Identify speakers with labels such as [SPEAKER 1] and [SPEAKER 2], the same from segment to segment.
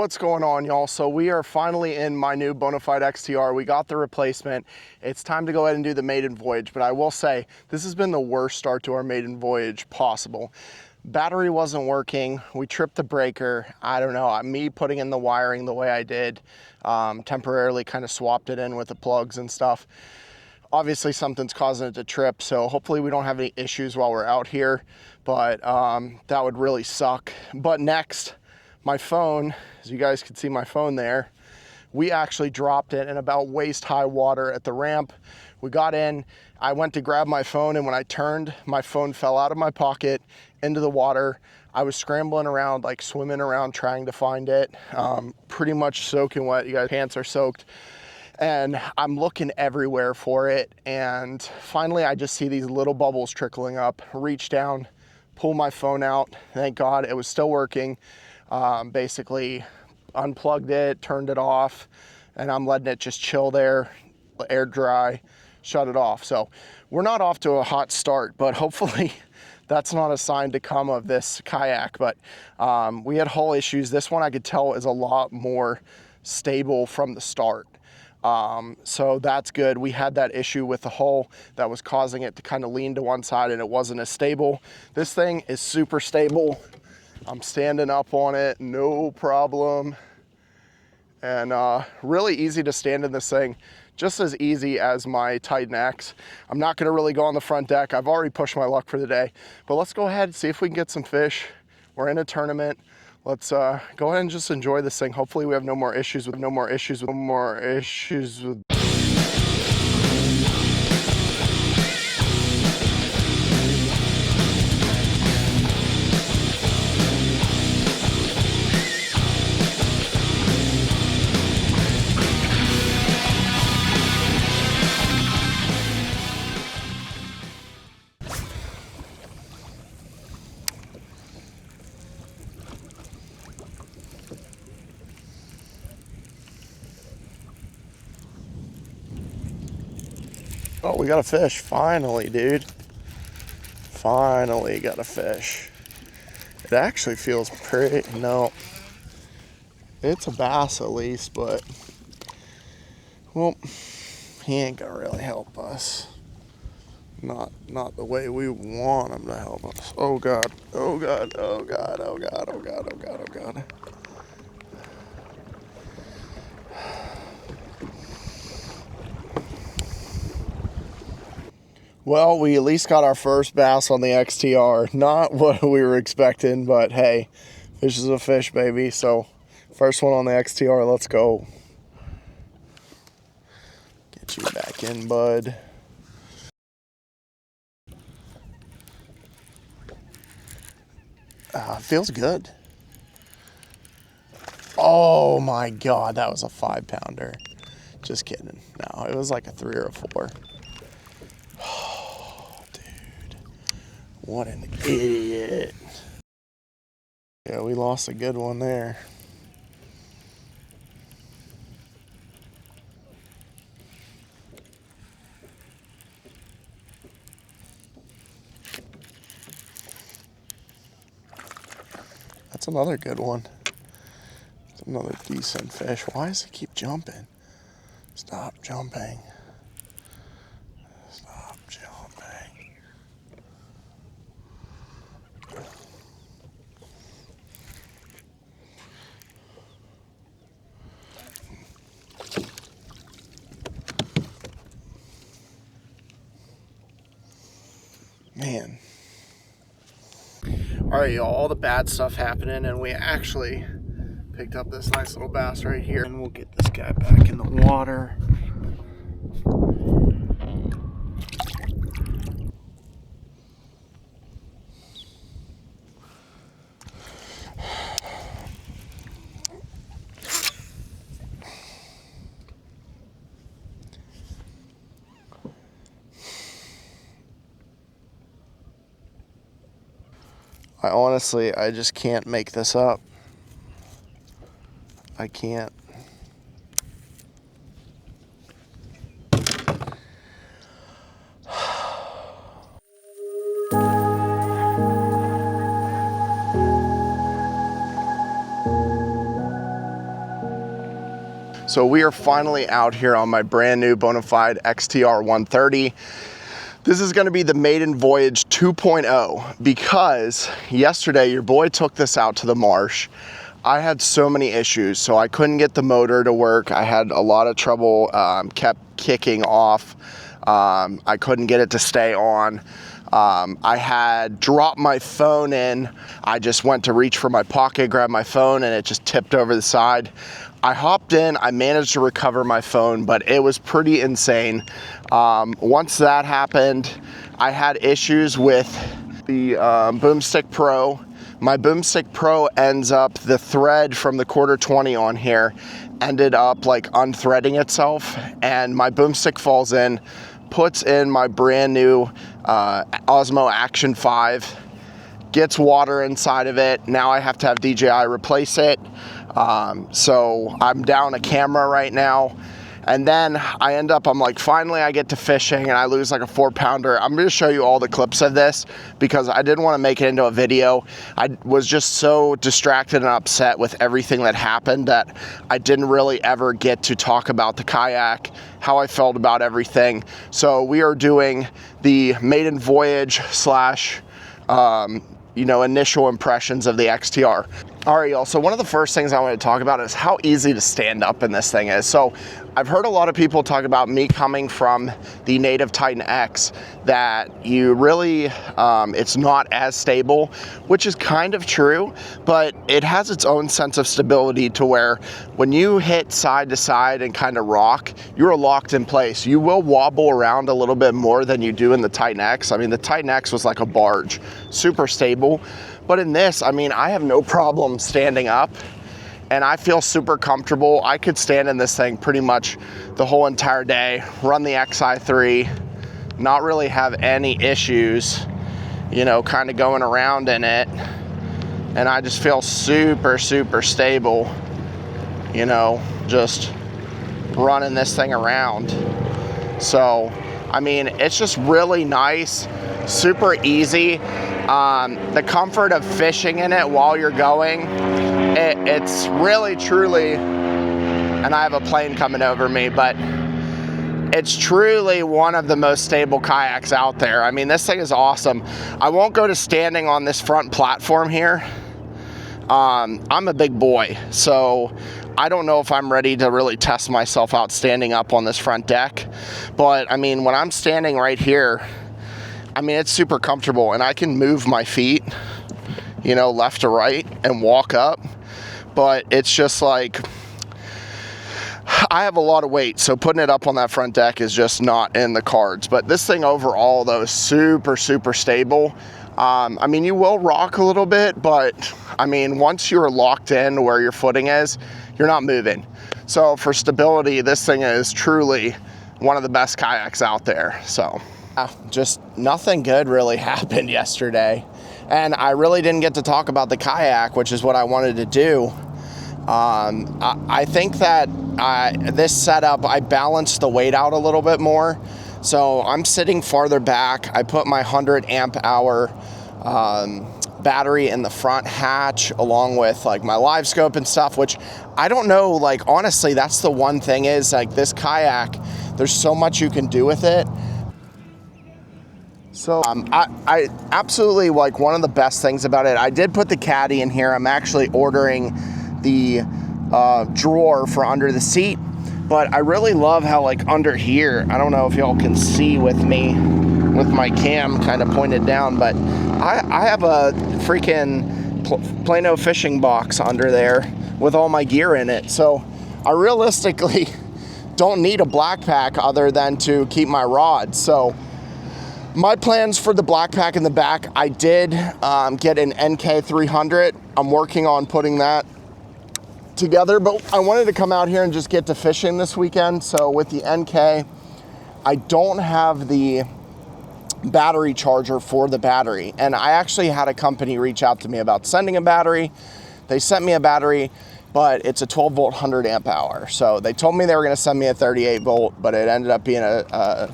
[SPEAKER 1] What's going on, y'all? So we are finally in my new Bonafide XTR. We got the replacement. It's time to go ahead and do the maiden voyage, but I will say this has been the worst start to our maiden voyage possible. Battery wasn't working. We tripped the breaker. I don't know, me putting in the wiring the way I did, temporarily kind of swapped it in with the plugs and stuff. Obviously something's causing it to trip, so hopefully we don't have any issues while we're out here, but that would really suck. But next, my phone, as you guys can see my phone there, we actually dropped it in about waist high water at the ramp. We got in, I went to grab my phone, and when I turned, my phone fell out of my pocket into the water. I was scrambling around, like swimming around trying to find it, pretty much soaking wet. You guys, pants are soaked. And I'm looking everywhere for it. And finally, I just see these little bubbles trickling up, reach down, pull my phone out. Thank God it was still working. Basically unplugged it, turned it off, and I'm letting it just chill there, air dry, shut it off. So we're not off to a hot start, but hopefully that's not a sign to come of this kayak. But we had hull issues. This one I could tell is a lot more stable from the start. So that's good. We had that issue with the hull that was causing it to kind of lean to one side, and it wasn't as stable. This thing is super stable. I'm standing up on it, no problem. And really easy to stand in this thing, just as easy as my Titan X. I'm not gonna really go on the front deck. I've already pushed my luck for the day, but let's go ahead and see if we can get some fish. We're in a tournament. Let's go ahead and just enjoy this thing. Hopefully we have no more issues with Oh, we got a fish, finally, dude. Finally got a fish. It actually feels pretty, no, it's a bass at least, but, well, he ain't gonna really help us. Not the way we want him to help us. Oh God, oh God, oh God, oh God, oh God, oh God, oh God. Well, we at least got our first bass on the XTR. Not what we were expecting, but hey, fish is a fish, baby. So, first one on the XTR, let's go. Get you back in, bud. Feels good. Oh my God, that was a 5-pounder. Just kidding. No, it was like a 3 or a 4. What an idiot. Yeah, we lost a good one there. That's another good one. That's another decent fish. Why does it keep jumping? Stop jumping. Stop jumping. Man. All right, y'all, all the bad stuff happening, and we actually picked up this nice little bass right here. And we'll get this guy back in the water. I just can't make this up. I can't. So we are finally out here on my brand new Bonafide XTR130. This is gonna be the maiden voyage 2.0 because yesterday your boy took this out to the marsh. I had so many issues, so I couldn't get the motor to work. I had a lot of trouble, kept kicking off. I couldn't get it to stay on. I had dropped my phone in. I just went to reach for my pocket, grab my phone, and it just tipped over the side. I hopped in, I managed to recover my phone, but it was pretty insane. Once that happened, I had issues with the Boomstick Pro. My Boomstick Pro ends up, the thread from the 1/4 on here ended up like unthreading itself, and my boomstick falls in, puts in my brand new Osmo Action 5, gets water inside of it. Now I have to have DJI replace it. So I'm down a camera right now. And then I end up, I'm like, finally I get to fishing and I lose like a 4-pounder. I'm gonna show you all the clips of this because I didn't want to make it into a video. I was just so distracted and upset with everything that happened that I didn't really ever get to talk about the kayak, how I felt about everything. So we are doing the maiden voyage slash, initial impressions of the XTR. All right, y'all, so one of the first things I want to talk about is how easy to stand up in this thing is. So I've heard a lot of people talk about me coming from the native Titan X, that you really, it's not as stable, which is kind of true, but it has its own sense of stability to where when you hit side to side and kind of rock, you're locked in place. You will wobble around a little bit more than you do in the Titan X. I mean, the Titan X was like a barge, super stable. But in this, I mean, I have no problem standing up and I feel super comfortable. I could stand in this thing pretty much the whole entire day, run the XI3, not really have any issues, kind of going around in it. And I just feel super, super stable, just running this thing around. So, I mean, it's just really nice, super easy. The comfort of fishing in it while you're going, it's really, truly, and I have a plane coming over me, but it's truly one of the most stable kayaks out there. I mean, this thing is awesome. I won't go to standing on this front platform here. I'm a big boy, so I don't know if I'm ready to really test myself out standing up on this front deck. But I mean, when I'm standing right here, I mean, it's super comfortable and I can move my feet, left to right and walk up. But it's just like, I have a lot of weight, so putting it up on that front deck is just not in the cards. But this thing overall, though, is super, super stable. I mean, you will rock a little bit, but I mean, once you're locked in where your footing is, you're not moving. So for stability, this thing is truly one of the best kayaks out there. So just nothing good really happened yesterday. And I really didn't get to talk about the kayak, which is what I wanted to do. I think that this setup, I balanced the weight out a little bit more. So I'm sitting farther back. I put my 100 amp hour battery in the front hatch along with like my live scope and stuff, which I don't know, like honestly, that's the one thing is like this kayak, there's so much you can do with it. So I absolutely, like, one of the best things about it, I did put the caddy in here. I'm actually ordering the drawer for under the seat, but I really love how like under here, I don't know if y'all can see with me with my cam kind of pointed down, but I have a freaking Plano fishing box under there with all my gear in it. So I realistically don't need a black pack other than to keep my rod. So my plans for the black pack in the back, I did get an NK300. I'm working on putting that together, but I wanted to come out here and just get to fishing this weekend. So with the NK, I don't have the battery charger for the battery. And I actually had a company reach out to me about sending a battery. They sent me a battery, but it's a 12 volt 100 amp hour. So they told me they were gonna send me a 38 volt, but it ended up being a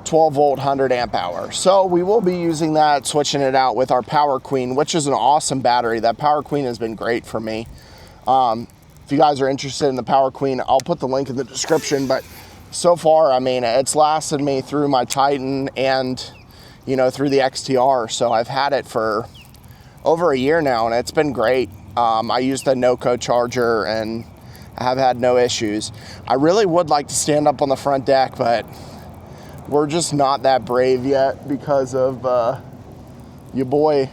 [SPEAKER 1] 12 volt 100 amp hour. So we will be using that, switching it out with our Power Queen, which is an awesome battery. That Power Queen has been great for me. if you guys are interested in the Power Queen, I'll put the link in the description. But so far, I mean, it's lasted me through my Titan and, you know, through the XTR. So I've had it for over a year now, and it's been great. I use the NOCO charger, and I have had no issues. I really would like to stand up on the front deck, but we're just not that brave yet because of your boy's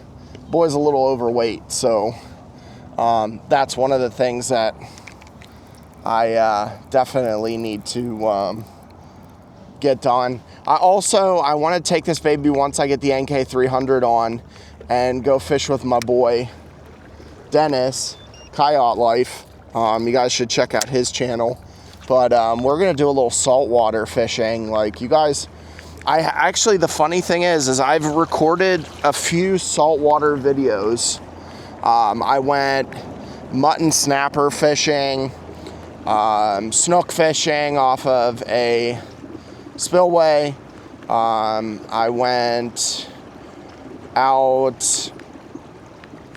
[SPEAKER 1] a little overweight. So that's one of the things that I definitely need to get done. I want to take this baby once I get the NK300 on and go fish with my boy Dennis, Kayak Life. You guys should check out his channel. But we're gonna do a little saltwater fishing. Like, you guys, the funny thing is I've recorded a few saltwater videos. I went mutton snapper fishing, snook fishing off of a spillway. I went out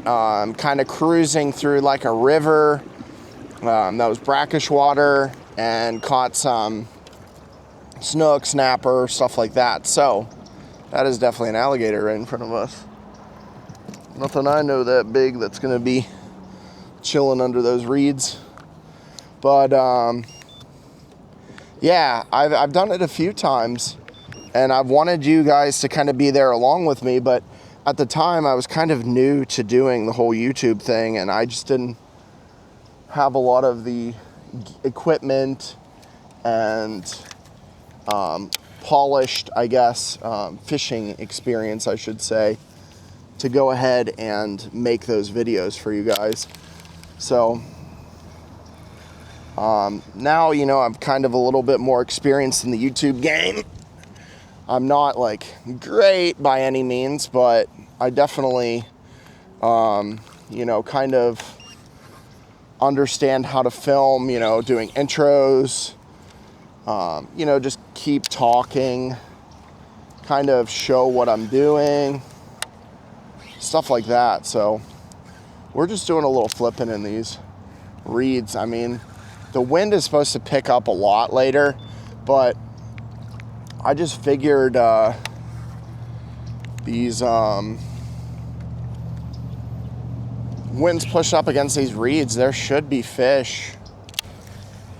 [SPEAKER 1] kind of cruising through like a river that was brackish water, and caught some snook, snapper, stuff like that. So that is definitely an alligator right in front of us. Nothing I know that big that's gonna be chilling under those reeds. But yeah, I've done it a few times, and I've wanted you guys to kind of be there along with me, but at the time I was kind of new to doing the whole YouTube thing, and I just didn't have a lot of the equipment and polished, I guess, fishing experience, I should say, to go ahead and make those videos for you guys. So now, you know, I'm kind of a little bit more experienced in the YouTube game. I'm not like great by any means, but I definitely, you know, kind of understand how to film, you know, doing intros, you know, just keep talking, kind of show what I'm doing, stuff like that. So we're just doing a little flipping in these reeds. I mean, the wind is supposed to pick up a lot later, but I just figured these winds push up against these reeds, there should be fish,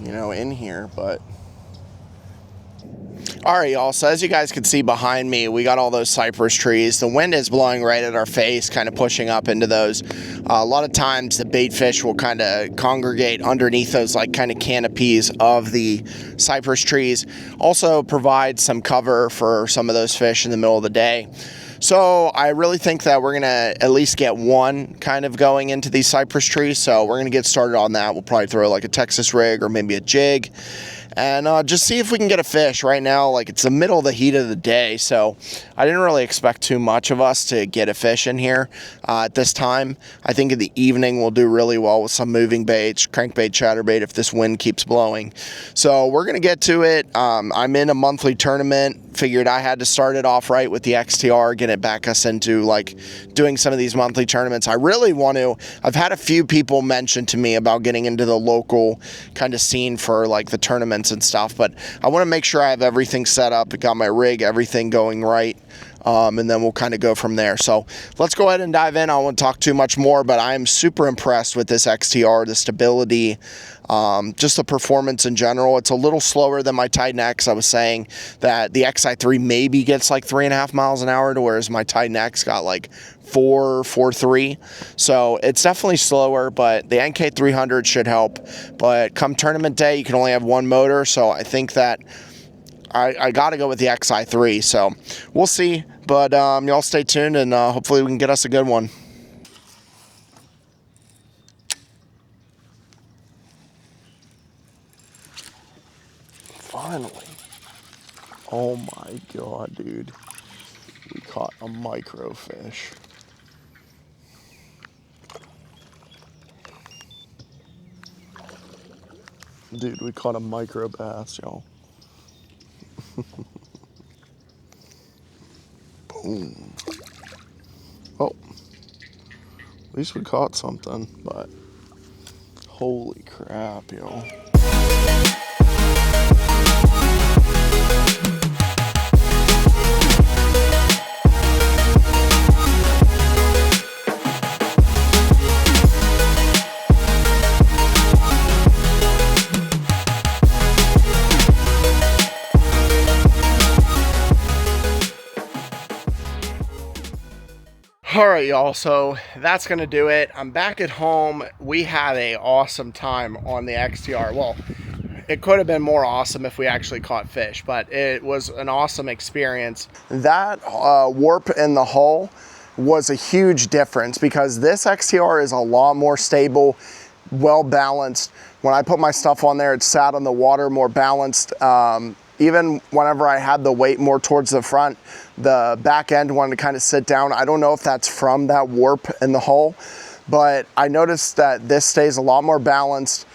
[SPEAKER 1] you know, in here. But all right, y'all, so as you guys can see behind me, we got all those cypress trees. The wind is blowing right at our face, kind of pushing up into those. A lot of times the bait fish will kind of congregate underneath those like kind of canopies of the cypress trees. Also provide some cover for some of those fish in the middle of the day. So I really think that we're gonna at least get one kind of going into these cypress trees. So we're gonna get started on that. We'll probably throw like a Texas rig or maybe a jig, and just see if we can get a fish. Right now, like, it's the middle of the heat of the day, so I didn't really expect too much of us to get a fish in here at this time. I think in the evening we'll do really well with some moving baits, crankbait, chatterbait, if this wind keeps blowing. So we're gonna get to it. I'm in a monthly tournament. Figured I had to start it off right with the XTR, get it back us into like doing some of these monthly tournaments. I really want to. I've had a few people mention to me about getting into the local kind of scene for like the tournaments and stuff, but I want to make sure I have everything set up. I got my rig, everything going right. And then we'll kind of go from there. So let's go ahead and dive in. I won't talk too much more, but I am super impressed with this XTR, the stability, just the performance in general. It's a little slower than my Titan X. I was saying that the XI3 maybe gets like 3.5 miles an hour, whereas my Titan X got like 4.3. So it's definitely slower, but the NK300 should help. But come tournament day, you can only have one motor, so I think that I got to go with the XI3, so we'll see. But y'all stay tuned, and hopefully we can get us a good one. Finally. Oh my god, dude. We caught a microfish. Dude, we caught a micro bass, y'all. Boom. Oh, at least we caught something, but Holy crap, yo. All right, y'all, so that's gonna do it. I'm back at home. We had an awesome time on the XTR. Well, it could have been more awesome if we actually caught fish, but it was an awesome experience. That warp in the hull was a huge difference because this XTR is a lot more stable, well balanced. When I put my stuff on there, it sat on the water more balanced. Even whenever I had the weight more towards the front, the back end wanted to kind of sit down. I don't know if that's from that warp in the hull, but I noticed that this stays a lot more balanced.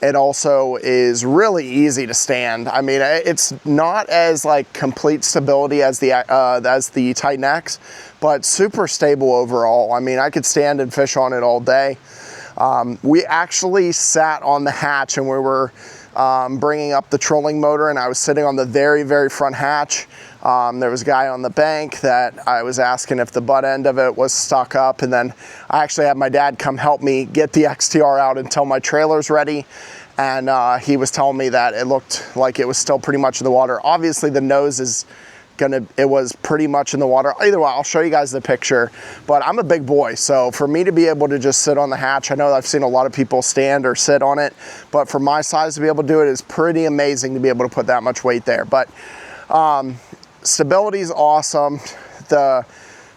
[SPEAKER 1] It also is really easy to stand. I mean, it's not as like complete stability as the Titan X, but super stable overall. I mean, I could stand and fish on it all day. We actually sat on the hatch and we were bringing up the trolling motor, and I was sitting on the very, very front hatch. There was a guy on the bank that I was asking if the butt end of it was stuck up, and then I actually had my dad come help me get the XTR out until my trailer's ready, and he was telling me that it looked like it was still pretty much in the water. Obviously the nose is it was pretty much in the water. Either way, I'll show you guys the picture, but I'm a big boy, so for me to be able to just sit on the hatch, I know I've seen a lot of people stand or sit on it, but for my size to be able to do it is pretty amazing to be able to put that much weight there. But stability is awesome. The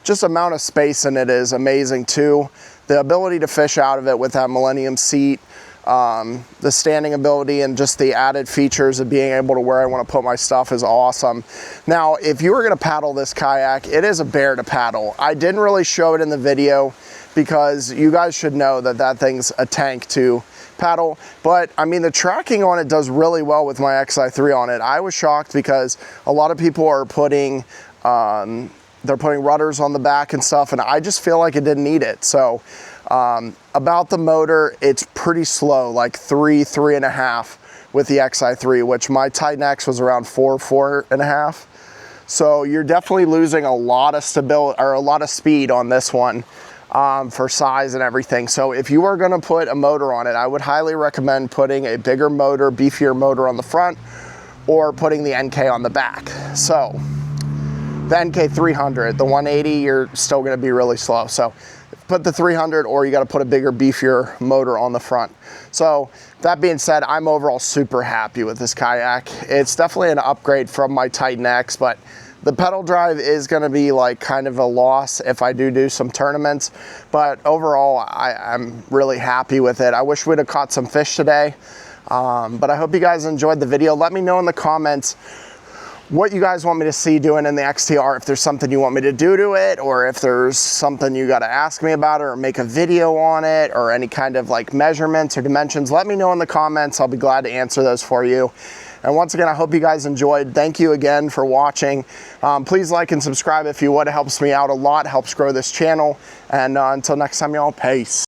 [SPEAKER 1] just amount of space in it is amazing too. The ability to fish out of it with that Millennium seat, the standing ability, and just the added features of being able to where I want to put my stuff is awesome. Now, if you were going to paddle this kayak, it is a bear to paddle. I didn't really show it in the video because you guys should know that that thing's a tank to paddle, but I mean, the tracking on it does really well with my XI3 on it. I was shocked because a lot of people are putting they're putting rudders on the back and stuff, and I just feel like it didn't need it. So about the motor, it's pretty slow, like 3.5 with the XI3, which my Titan X was around 4.5. So you're definitely losing a lot of stability or a lot of speed on this one for size and everything. So if you are going to put a motor on it, I would highly recommend putting a bigger motor, beefier motor on the front, or putting the NK on the back. So the NK 300, the 180, you're still going to be really slow. So put the 300, or you got to put a bigger, beefier motor on the front. So that being said, I'm overall super happy with this kayak. It's definitely an upgrade from my Titan X, but the pedal drive is going to be like kind of a loss if I do some tournaments. But overall, I'm really happy with it. I wish we'd have caught some fish today, but I hope you guys enjoyed the video. Let me know in the comments what you guys want me to see doing in the XTR, if there's something you want me to do to it, or if there's something you got to ask me about it or make a video on it, or any kind of like measurements or dimensions. Let me know in the comments. I'll be glad to answer those for you. And once again, I hope you guys enjoyed. Thank you again for watching. Please like and subscribe if you would. It helps me out a lot, helps grow this channel. And until next time, y'all, peace.